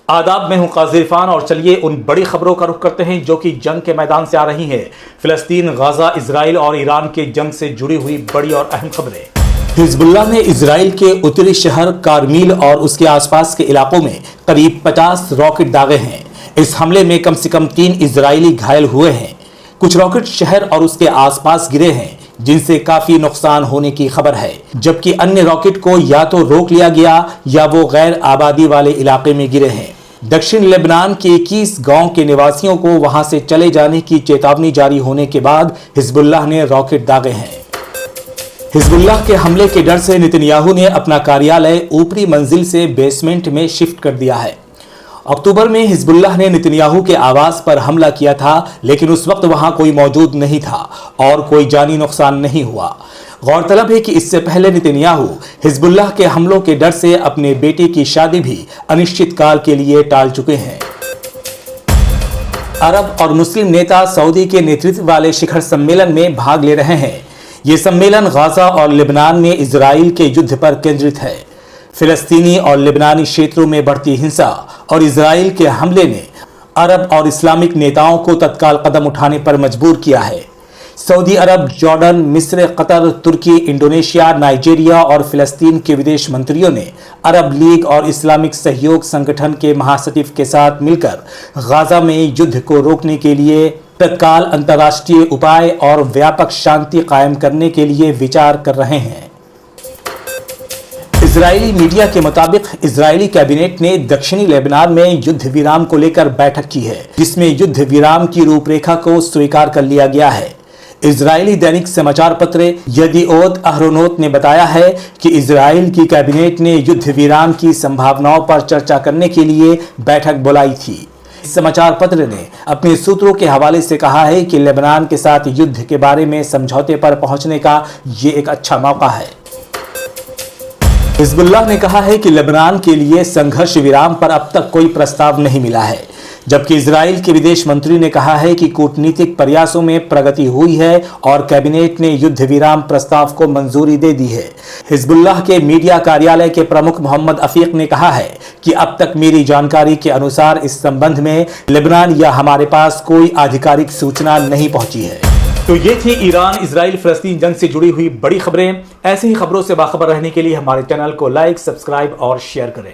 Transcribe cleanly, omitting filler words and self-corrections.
आदाब, मैं हूं काज़ी इरफान और चलिए उन बड़ी खबरों का रुख करते हैं जो कि जंग के मैदान से आ रही हैं। फिलिस्तीन, गाजा, इजराइल और ईरान के जंग से जुड़ी हुई बड़ी और अहम खबरें। हिजबुल्लाह ने इजराइल के उत्तरी शहर कारमील और उसके आसपास के इलाकों में करीब 50 रॉकेट दागे हैं। इस हमले में कम से कम 3 इजरायली घायल हुए हैं। कुछ रॉकेट शहर और उसके आसपास गिरे हैं जिनसे काफी नुकसान होने की खबर है, जबकि अन्य रॉकेट को या तो रोक लिया गया या वो गैर आबादी वाले इलाके में गिरे हैं। दक्षिण लेबनान के 21 गांव के निवासियों को वहां से चले जाने की चेतावनी जारी होने के बाद हिजबुल्लाह ने रॉकेट दागे हैं। हिजबुल्लाह के हमले के डर से नेतन्याहू ने अपना कार्यालय ऊपरी मंजिल से बेसमेंट में शिफ्ट कर दिया है। अक्टूबर में हिजबुल्लाह ने नेतन्याहू के आवास पर हमला किया था, लेकिन उस वक्त वहां कोई मौजूद नहीं था और कोई जानी नुकसान नहीं हुआ। गौरतलब है कि इससे पहले नेतन्याहू हिजबुल्लाह के हमलों के डर से अपने बेटे की शादी भी अनिश्चित काल के लिए टाल चुके हैं। अरब और मुस्लिम नेता सऊदी के नेतृत्व वाले शिखर सम्मेलन में भाग ले रहे हैं। ये सम्मेलन गाजा और लेबनान में इजराइल के युद्ध पर केंद्रित है। फिलिस्तीनी और लेबनानी क्षेत्रों में बढ़ती हिंसा और इजराइल के हमले ने अरब और इस्लामिक नेताओं को तत्काल कदम उठाने पर मजबूर किया है। सऊदी अरब, जॉर्डन, मिस्र, कतर, तुर्की, इंडोनेशिया, नाइजीरिया और फिलिस्तीन के विदेश मंत्रियों ने अरब लीग और इस्लामिक सहयोग संगठन के महासचिव के साथ मिलकर गाजा में युद्ध को रोकने के लिए तत्काल अंतर्राष्ट्रीय उपाय और व्यापक शांति कायम करने के लिए विचार कर रहे हैं। इजरायली मीडिया के मुताबिक इजरायली कैबिनेट ने दक्षिणी लेबनान में युद्ध विराम को लेकर बैठक की है, जिसमें युद्ध विराम की रूपरेखा को स्वीकार कर लिया गया है। इजरायली दैनिक समाचार पत्र यदिओत अहरोनोत ने बताया है कि इजराइल की कैबिनेट ने युद्ध विराम की संभावनाओं पर चर्चा करने के लिए बैठक बुलाई थी। समाचार पत्र ने अपने सूत्रों के हवाले से कहा है कि लेबनान के साथ युद्ध के बारे में समझौते पर पहुंचने का ये एक अच्छा मौका है। हिजबुल्लाह ने कहा है कि लेबनान के लिए संघर्ष विराम पर अब तक कोई प्रस्ताव नहीं मिला है, जबकि इजराइल के विदेश मंत्री ने कहा है कि कूटनीतिक प्रयासों में प्रगति हुई है और कैबिनेट ने युद्ध विराम प्रस्ताव को मंजूरी दे दी है। हिजबुल्लाह के मीडिया कार्यालय के प्रमुख मोहम्मद अफीक ने कहा है कि अब तक मेरी जानकारी के अनुसार इस संबंध में लेबनान या हमारे पास कोई आधिकारिक सूचना नहीं पहुंची है। तो ये थी ईरान इजराइल फिलिस्तीन जंग से जुड़ी हुई बड़ी खबरें। ऐसी ही खबरों से बाखबर रहने के लिए हमारे चैनल को लाइक, सब्सक्राइब और शेयर करें।